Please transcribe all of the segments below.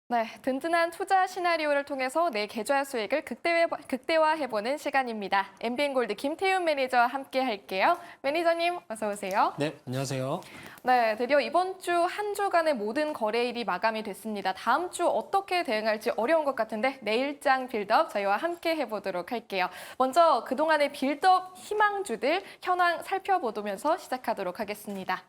네, 든든한 투자 시나리오를 통해서 내 계좌 수익을 극대화해보는 시간입니다. MBN골드 김태윤 매니저와 함께 할게요. 매니저님, 어서 오세요. 네, 안녕하세요. 네, 드디어 이번 주 한 주간의 모든 거래일이 마감이 됐습니다. 다음 주 어떻게 대응할지 어려운 것 같은데 내일장 빌드업 저희와 함께 해보도록 할게요. 먼저 그동안의 빌드업 희망주들 현황 살펴보면서 시작하도록 하겠습니다.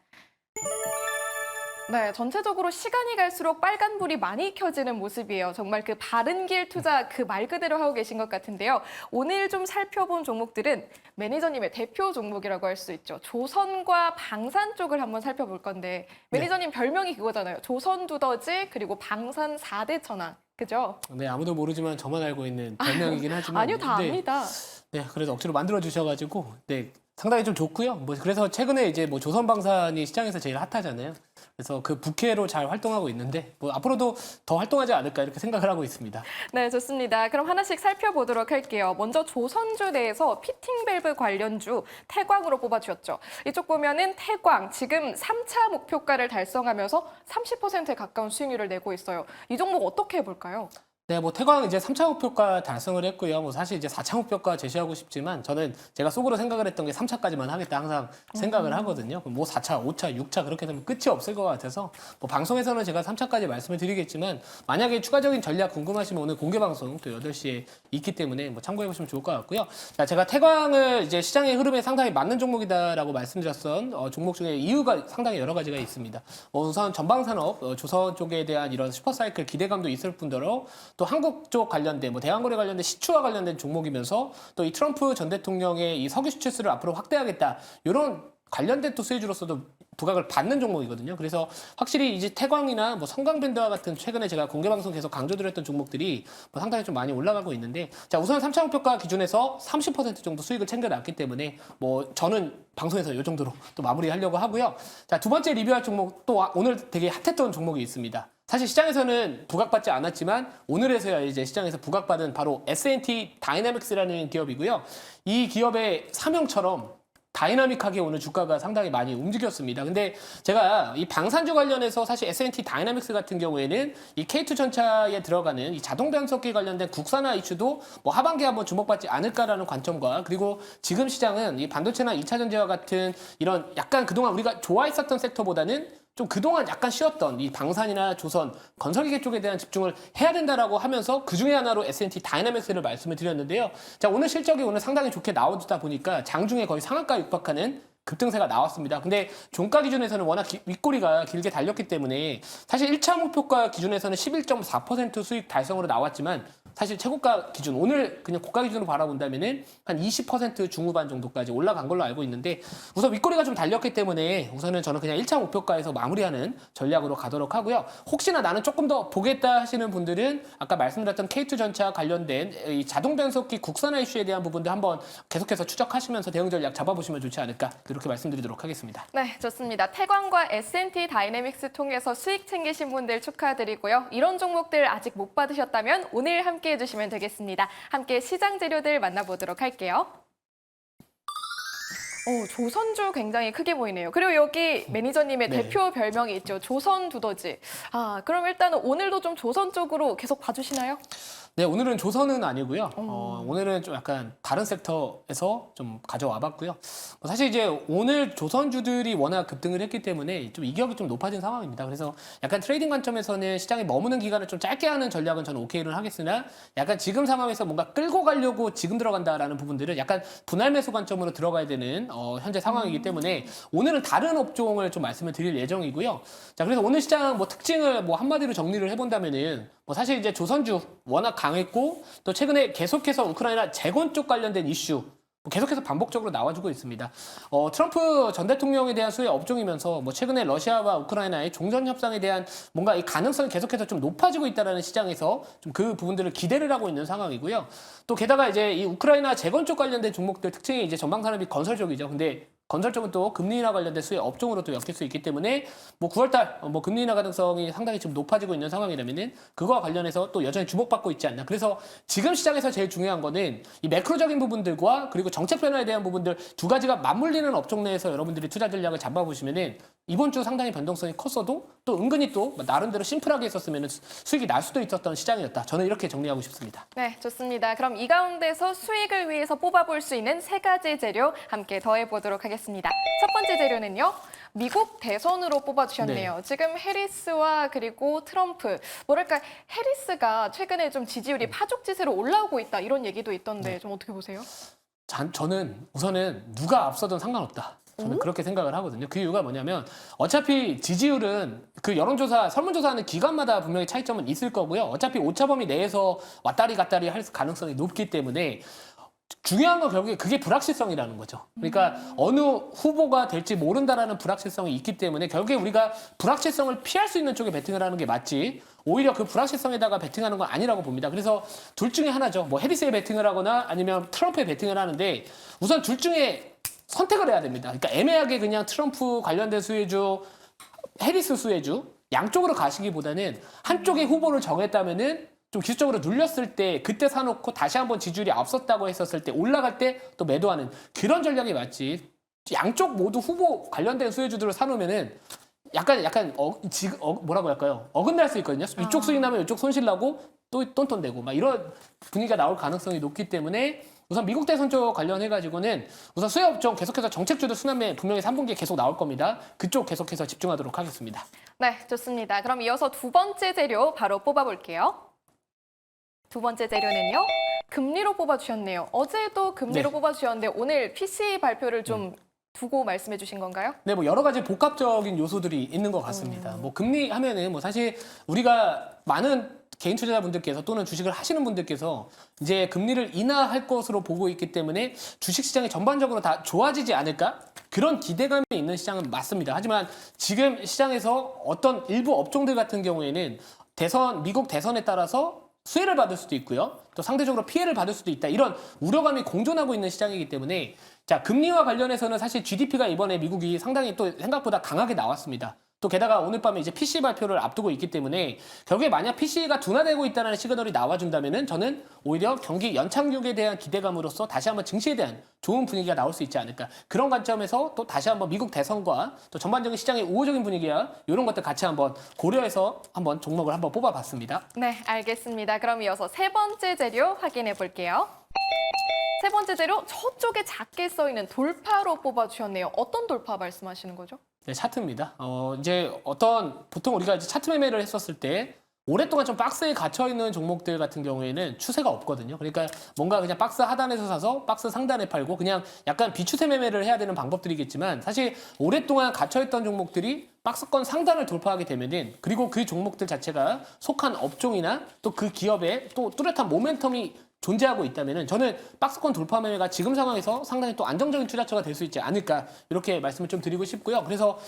네, 전체적으로 시간이 갈수록 빨간불이 많이 켜지는 모습이에요. 정말 그 바른 길 투자 그 말 그대로 하고 계신 것 같은데요. 오늘 좀 살펴본 종목들은 매니저님의 대표 종목이라고 할 수 있죠. 조선과 방산 쪽을 한번 살펴볼 건데 매니저님 별명이 그거잖아요. 조선 두더지 그리고 방산 4대 천왕. 그죠? 네, 아무도 모르지만 저만 알고 있는 별명이긴 하지만 아니요, 다 압니다. 네, 그래도 억지로 만들어 주셔가지고 네, 상당히 좀 좋고요. 그래서 최근에 이제 조선방산이 시장에서 제일 핫하잖아요. 그래서 그 부캐로 잘 활동하고 있는데 앞으로도 더 활동하지 않을까 이렇게 생각을 하고 있습니다. 네, 좋습니다. 그럼 하나씩 살펴보도록 할게요. 먼저 조선주 내에서 피팅 밸브 관련주 태광으로 뽑아주셨죠. 이쪽 보면은 태광 지금 3차 목표가를 달성하면서 30%에 가까운 수익률을 내고 있어요. 이 종목 어떻게 해볼까요? 네, 태광 이제 3차 목표가 달성을 했고요. 사실 이제 4차 목표가 제시하고 싶지만 저는 제가 속으로 생각을 했던 게 3차까지만 하겠다 항상 생각을 하거든요. 4차, 5차, 6차 그렇게 되면 끝이 없을 것 같아서 방송에서는 제가 3차까지 말씀을 드리겠지만 만약에 추가적인 전략 궁금하시면 오늘 공개 방송 또 8시에 있기 때문에 참고해 보시면 좋을 것 같고요. 자, 제가 태광을 이제 시장의 흐름에 상당히 맞는 종목이다라고 말씀드렸던 종목 중에 이유가 상당히 여러 가지가 있습니다. 우선 전방산업, 조선 쪽에 대한 이런 슈퍼사이클 기대감도 있을 뿐더러 또 한국 쪽 관련된 대한거래 관련된 시추와 관련된 종목이면서 또 이 트럼프 전 대통령의 이 석유 수출을 앞으로 확대하겠다 이런 관련된 또 수혜주로서도 부각을 받는 종목이거든요. 그래서 확실히 이제 태광이나 성강밴드와 같은 최근에 제가 공개 방송 계속 강조드렸던 종목들이 상당히 좀 많이 올라가고 있는데 자 우선 3차 목표가 기준에서 30% 정도 수익을 챙겨놨기 때문에 저는 방송에서 이 정도로 또 마무리하려고 하고요. 자 두 번째 리뷰할 종목 또 오늘 되게 핫했던 종목이 있습니다. 사실 시장에서는 부각받지 않았지만 오늘에서야 이제 시장에서 부각받은 바로 S&T 다이내믹스라는 기업이고요. 이 기업의 사명처럼 다이나믹하게 오늘 주가가 상당히 많이 움직였습니다. 근데 제가 이 방산주 관련해서 사실 S&T 다이나믹스 같은 경우에는 이 K2 전차에 들어가는 이 자동 변속기 관련된 국산화 이슈도 하반기에 한번 주목받지 않을까라는 관점과 그리고 지금 시장은 이 반도체나 2차 전지와 같은 이런 약간 그동안 우리가 좋아했었던 섹터보다는 좀 그동안 약간 쉬었던 이 방산이나 조선, 건설기계 쪽에 대한 집중을 해야 된다라고 하면서 그 중에 하나로 S&T 다이나믹스를 말씀을 드렸는데요. 자, 오늘 실적이 오늘 상당히 좋게 나오다 보니까 장중에 거의 상한가 육박하는 급등세가 나왔습니다. 근데 종가 기준에서는 워낙 윗꼬리가 길게 달렸기 때문에 사실 1차 목표가 기준에서는 11.4% 수익 달성으로 나왔지만 사실 최고가 기준, 오늘 그냥 고가 기준으로 바라본다면은 한 20% 중후반 정도까지 올라간 걸로 알고 있는데 우선 윗꼬리가 좀 달렸기 때문에 우선은 저는 그냥 1차 목표가에서 마무리하는 전략으로 가도록 하고요. 혹시나 나는 조금 더 보겠다 하시는 분들은 아까 말씀드렸던 K2 전차 관련된 이 자동 변속기 국산화 이슈에 대한 부분도 한번 계속해서 추적하시면서 대응 전략 잡아보시면 좋지 않을까 이렇게 말씀드리도록 하겠습니다. 네, 좋습니다. 태광과 S&T 다이내믹스 통해서 수익 챙기신 분들 축하드리고요. 이런 종목들 아직 못 받으셨다면 오늘 함께 해주시면 되겠습니다. 함께 시장 재료들 만나보도록 할게요. 조선주 굉장히 크게 보이네요. 그리고 여기 매니저님의 네. 대표 별명이 있죠. 조선 두더지. 그럼 일단은 오늘도 좀 조선 쪽으로 계속 봐주시나요? 네, 오늘은 조선은 아니고요. 오늘은 좀 약간 다른 섹터에서 좀 가져와 봤고요. 사실 이제 오늘 조선주들이 워낙 급등을 했기 때문에 좀 이 기업이 좀 높아진 상황입니다. 그래서 약간 트레이딩 관점에서는 시장에 머무는 기간을 좀 짧게 하는 전략은 저는 오케이를 하겠으나 약간 지금 상황에서 뭔가 끌고 가려고 지금 들어간다라는 부분들은 약간 분할 매수 관점으로 들어가야 되는 현재 상황이기 때문에 오늘은 다른 업종을 좀 말씀을 드릴 예정이고요. 자, 그래서 오늘 시장 특징을 한마디로 정리를 해본다면은 사실 이제 조선주 워낙 강했고 또 최근에 계속해서 우크라이나 재건 쪽 관련된 이슈 계속해서 반복적으로 나와주고 있습니다. 트럼프 전 대통령에 대한 수혜 업종이면서 최근에 러시아와 우크라이나의 종전 협상에 대한 뭔가 이 가능성이 계속해서 좀 높아지고 있다는 시장에서 좀 그 부분들을 기대를 하고 있는 상황이고요. 또 게다가 이제 이 우크라이나 재건 쪽 관련된 종목들 특징이 이제 전방산업이 건설 쪽이죠. 근데 건설 쪽은 또 금리 인하 관련된 수혜 업종으로 또 엮일 수 있기 때문에 뭐 9월달 뭐 금리 인하 가능성이 상당히 지금 높아지고 있는 상황이라면은 그거와 관련해서 또 여전히 주목받고 있지 않나. 그래서 지금 시장에서 제일 중요한 거는 이 매크로적인 부분들과 그리고 정책 변화에 대한 부분들 두 가지가 맞물리는 업종 내에서 여러분들이 투자 전략을 잡아보시면은 이번 주 상당히 변동성이 컸어도 또 은근히 또 나름대로 심플하게 있었으면 수익이 날 수도 있었던 시장이었다. 저는 이렇게 정리하고 싶습니다. 네, 좋습니다. 그럼 이 가운데서 수익을 위해서 뽑아볼 수 있는 세 가지 재료 함께 더해보도록 하겠습니다. 첫 번째 재료는요. 미국 대선으로 뽑아주셨네요. 지금 해리스와 그리고 트럼프, 뭐랄까 해리스가 최근에 좀 지지율이 파죽지세로 올라오고 있다 이런 얘기도 있던데 좀 어떻게 보세요? 저는 우선은 누가 앞서든 상관없다. 저는 그렇게 생각을 하거든요. 그 이유가 뭐냐면 어차피 지지율은 그 여론조사, 설문조사하는 기관마다 분명히 차이점은 있을 거고요. 어차피 오차범위 내에서 왔다리 갔다리 할 가능성이 높기 때문에 중요한 건 결국에 그게 불확실성이라는 거죠. 그러니까 어느 후보가 될지 모른다라는 불확실성이 있기 때문에 결국에 우리가 불확실성을 피할 수 있는 쪽에 베팅을 하는 게 맞지 오히려 그 불확실성에다가 베팅하는 건 아니라고 봅니다. 그래서 둘 중에 하나죠. 뭐 해리스에 베팅을 하거나 아니면 트럼프에 베팅을 하는데 우선 둘 중에 선택을 해야 됩니다. 그러니까 애매하게 그냥 트럼프 관련된 수혜주, 해리스 수혜주 양쪽으로 가시기보다는 한쪽의 후보를 정했다면은 좀 기술적으로 눌렸을 때 그때 사놓고 다시 한번 지지율이 앞섰다고 했었을 때 올라갈 때 또 매도하는 그런 전략이 맞지. 양쪽 모두 후보 관련된 수혜주들을 사놓으면은 약간 뭐라고 할까요? 어긋날 수 있거든요. 이쪽 수익 나면 이쪽 손실 나고 또 똔똔대고 막 이런 분위기가 나올 가능성이 높기 때문에 우선 미국 대선 쪽 관련해가지고는 우선 수혜 업종 계속해서 정책주들 순환매 분명히 3분기에 계속 나올 겁니다. 그쪽 계속해서 집중하도록 하겠습니다. 네, 좋습니다. 그럼 이어서 두 번째 재료 바로 뽑아볼게요. 두 번째 재료는요. 금리로 뽑아주셨네요. 어제도 금리로 뽑아주셨는데 오늘 PCE 발표를 좀 두고 말씀해 주신 건가요? 네, 뭐 여러 가지 복합적인 요소들이 있는 것 같습니다. 뭐 금리 하면은 뭐 사실 우리가 많은 개인 투자자분들께서 또는 주식을 하시는 분들께서 이제 금리를 인하할 것으로 보고 있기 때문에 주식 시장이 전반적으로 다 좋아지지 않을까? 그런 기대감이 있는 시장은 맞습니다. 하지만 지금 시장에서 어떤 일부 업종들 같은 경우에는 미국 대선에 따라서 수혜를 받을 수도 있고요. 또 상대적으로 피해를 받을 수도 있다. 이런 우려감이 공존하고 있는 시장이기 때문에 자, 금리와 관련해서는 사실 GDP가 이번에 미국이 상당히 또 생각보다 강하게 나왔습니다. 또 게다가 오늘 밤에 이제 PC 발표를 앞두고 있기 때문에 결국에 만약 PC가 둔화되고 있다는 시그널이 나와준다면은 저는 오히려 경기 연착륙에 대한 기대감으로써 다시 한번 증시에 대한 좋은 분위기가 나올 수 있지 않을까. 그런 관점에서 또 다시 한번 미국 대선과 또 전반적인 시장의 우호적인 분위기야 이런 것들 같이 한번 고려해서 한번 종목을 한번 뽑아봤습니다. 네, 알겠습니다. 그럼 이어서 세 번째 재료 확인해 볼게요. 세 번째 재료 저쪽에 작게 써 있는 돌파로 뽑아주셨네요. 어떤 돌파 말씀하시는 거죠? 네, 차트입니다. 이제 보통 우리가 이제 차트 매매를 했었을 때 오랫동안 좀 박스에 갇혀 있는 종목들 같은 경우에는 추세가 없거든요. 그러니까 뭔가 그냥 박스 하단에서 사서 박스 상단에 팔고 그냥 약간 비추세 매매를 해야 되는 방법들이겠지만 사실 오랫동안 갇혀 있던 종목들이 박스권 상단을 돌파하게 되면은 그리고 그 종목들 자체가 속한 업종이나 또 그 기업의 또 뚜렷한 모멘텀이 존재하고 있다면은 저는 박스권 돌파 매매가 지금 상황에서 상당히 또 안정적인 투자처가 될 수 있지 않을까 이렇게 말씀을 좀 드리고 싶고요. 그래서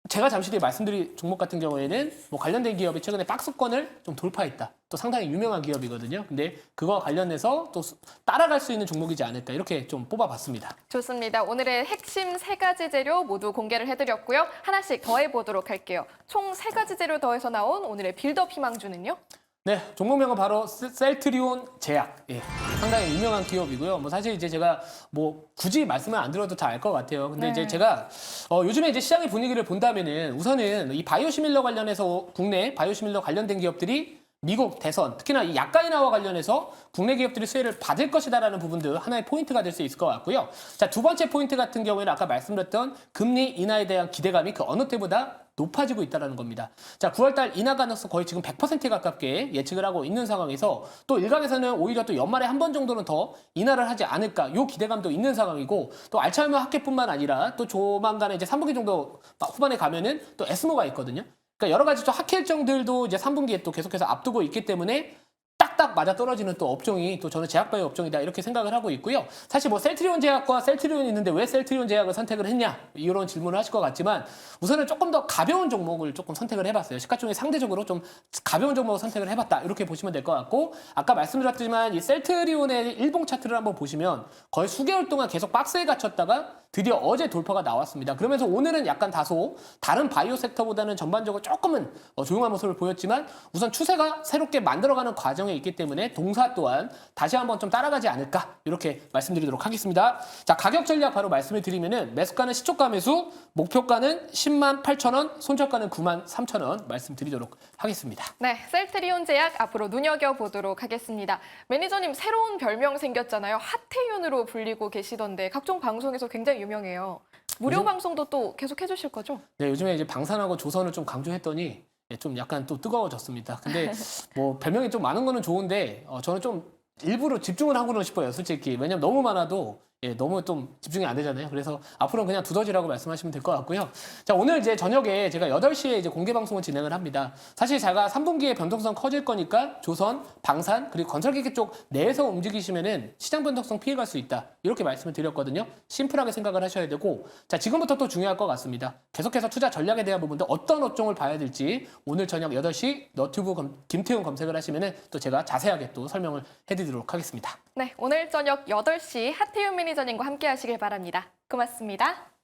제가 잠시 뒤에 말씀드릴 종목 같은 경우에는 뭐 관련된 기업이 최근에 박스권을 좀 돌파했다. 또 상당히 유명한 기업이거든요. 근데 그거와 관련해서 또 따라갈 수 있는 종목이지 않을까 이렇게 좀 뽑아봤습니다. 좋습니다. 오늘의 핵심 세 가지 재료 모두 공개를 해드렸고요. 하나씩 더해보도록 할게요. 총 세 가지 재료 더해서 나온 오늘의 빌드업 희망주는요? 네, 종목명은 바로 셀트리온 제약. 예, 상당히 유명한 기업이고요. 뭐 사실 이제 제가 뭐 굳이 말씀을 안 드려도 다 알 것 같아요. 근데 이제 제가 요즘에 이제 시장의 분위기를 본다면은 우선은 이 바이오시밀러 관련해서 국내 바이오시밀러 관련된 기업들이 미국 대선, 특히나 이 약가 인하와 관련해서 국내 기업들이 수혜를 받을 것이다라는 부분도 하나의 포인트가 될 수 있을 것 같고요. 자, 두 번째 포인트 같은 경우에는 아까 말씀드렸던 금리 인하에 대한 기대감이 그 어느 때보다 높아지고 있다는 겁니다. 자, 9월달 인하 가능성 거의 지금 100%에 가깝게 예측을 하고 있는 상황에서 또 일각에서는 오히려 또 연말에 한 번 정도는 더 인하를 하지 않을까 요 기대감도 있는 상황이고 또 알츠하이머 학회뿐만 아니라 또 조만간에 이제 3분기 정도 후반에 가면은 또 에스모가 있거든요. 그러니까 여러 가지 또 학회 일정들도 이제 3분기에 또 계속해서 앞두고 있기 때문에 딱 딱딱 맞아 떨어지는 또 업종이 또 저는 제약바이오 업종이다 이렇게 생각을 하고 있고요. 사실 뭐 셀트리온 제약과 셀트리온이 있는데 왜 셀트리온 제약을 선택을 했냐 이런 질문을 하실 것 같지만 우선은 조금 더 가벼운 종목을 조금 선택을 해봤어요. 시가총액 상대적으로 좀 가벼운 종목을 선택을 해봤다 이렇게 보시면 될 것 같고 아까 말씀드렸지만 이 셀트리온의 일봉 차트를 한번 보시면 거의 수개월 동안 계속 박스에 갇혔다가 드디어 어제 돌파가 나왔습니다. 그러면서 오늘은 약간 다소 다른 바이오 섹터보다는 전반적으로 조금은 조용한 모습을 보였지만 우선 추세가 새롭게 만들어가는 과정에 있기 때문에 동사 또한 다시 한번 좀 따라가지 않을까 이렇게 말씀드리도록 하겠습니다. 자, 가격 전략 바로 말씀을 드리면은 매수가는 시초가 매수, 목표가는 10만 8천 원, 손절가는 9만 3천 원 말씀드리도록 하겠습니다. 네, 셀트리온 제약 앞으로 눈여겨보도록 하겠습니다. 매니저님 새로운 별명 생겼잖아요. 핫태윤으로 불리고 계시던데 각종 방송에서 굉장히 유명해요. 무료 방송도 또 계속 해주실 거죠? 네, 요즘에 이제 방산하고 조선을 좀 강조했더니 좀 약간 또 뜨거워졌습니다. 근데 뭐 별명이 좀 많은 거는 좋은데 저는 좀 일부러 집중을 하고는 싶어요, 솔직히. 왜냐면 너무 많아도 너무 좀 집중이 안 되잖아요. 그래서 앞으로는 그냥 두더지라고 말씀하시면 될 것 같고요. 자, 오늘 이제 저녁에 제가 8시에 이제 공개 방송을 진행을 합니다. 사실 제가 3분기에 변동성 커질 거니까 조선, 방산, 그리고 건설기계 쪽 내에서 움직이시면은 시장 변동성 피해갈 수 있다. 이렇게 말씀을 드렸거든요. 심플하게 생각을 하셔야 되고, 자, 지금부터 또 중요할 것 같습니다. 계속해서 투자 전략에 대한 부분도 어떤 업종을 봐야 될지 오늘 저녁 8시 너튜브 김태훈 검색을 하시면은 또 제가 자세하게 또 설명을 해드리도록 하겠습니다. 네, 오늘 저녁 8시 핫태윤 매니저님과 함께 하시길 바랍니다. 고맙습니다.